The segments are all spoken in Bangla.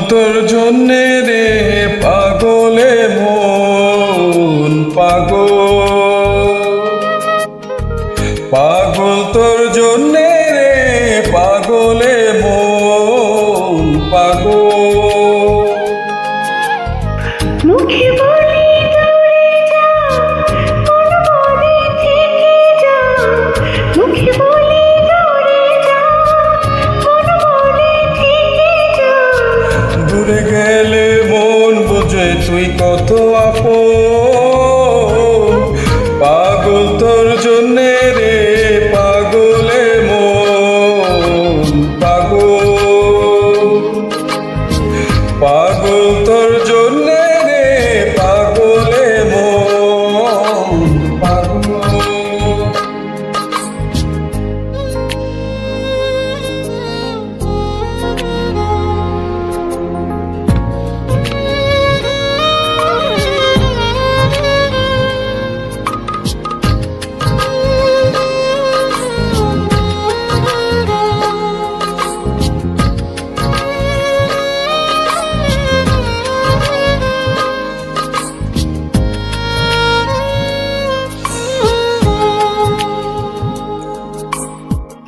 তোর জন্যে রে পাগলে মন পাগল, পাগল তোর জন্যে রে পাগলে মন পাগল। মুখে বলি দূরে যা, মন বলে থেকে যা। মুখে বলি দূরে যা, মন বলে থেকে যা। দূরে গেলে মন বোঝে তুই কত আপন, পাগল তোর জন্যে রে পাগলে মন পাগল, পাগল তোর জন্যে রে পাগলে মন পাগল।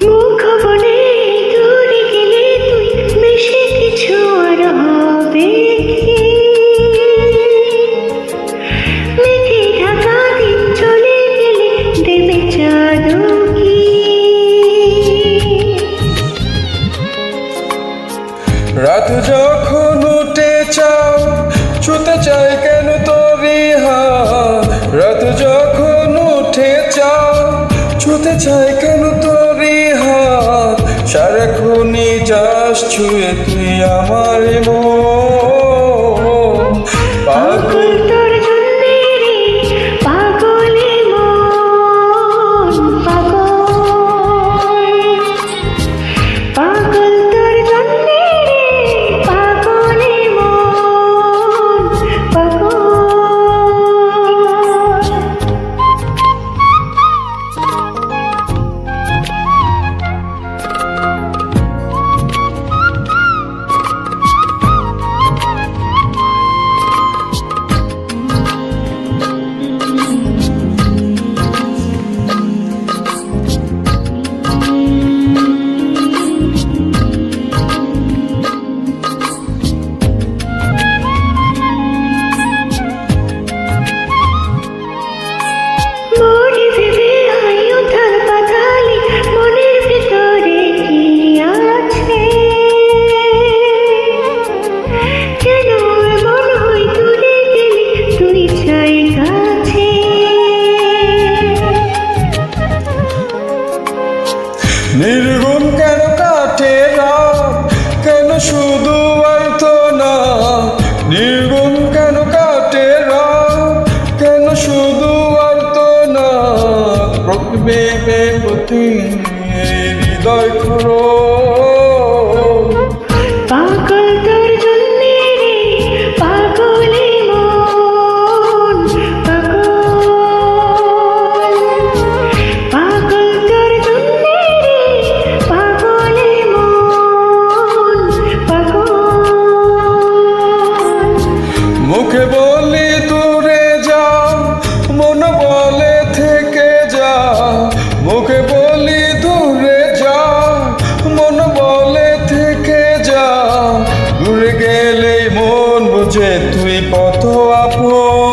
মুখ বলে দূরে গেলে তুই বেশি কিছু আর হবে কি? মেঘে ঢাকা দিন চলে গেলে দেবে চাঁদ কি? রাত যখন উঠে চাও ছুতে চাই কেন তোরি হাত, রাত যখন উঠে চাও ছুতে চাই কেন তোরি হাত। সারাক্ষণই যাস ছুঁয়ে তুই আমার মন, পাগল তোর জন্যে রে পাগলে মন পাগল, পাগল তোর জন্যে রে পাগলে মন পাগল। মনে ভেবে হাই উথাল পাতালি মনের ভিতরে কি আছে? কেন এমন হয় দূরে গেলে তুই চাই কাছে? নির্গুণ কেন কাটে রাত, কেন শুধু অর্থ না? নির্গুণ কেন কাটে রাত, কেন শুধু অর্থ না? প্রতিবেগে প্রতি হৃদয় খুঁড়ো, পাগল তোর জন্যে রে পাগলে মন পাগল, পাগল তোর জন্যে রে পাগলে মন পাগল। মুখে বলি দূরে যা, মন বলে থেকে যা। মুখে বলি দূরে যা, মন বলে থেকে যা। দূরে গেলেই মন বুঝে তুই কত আপন।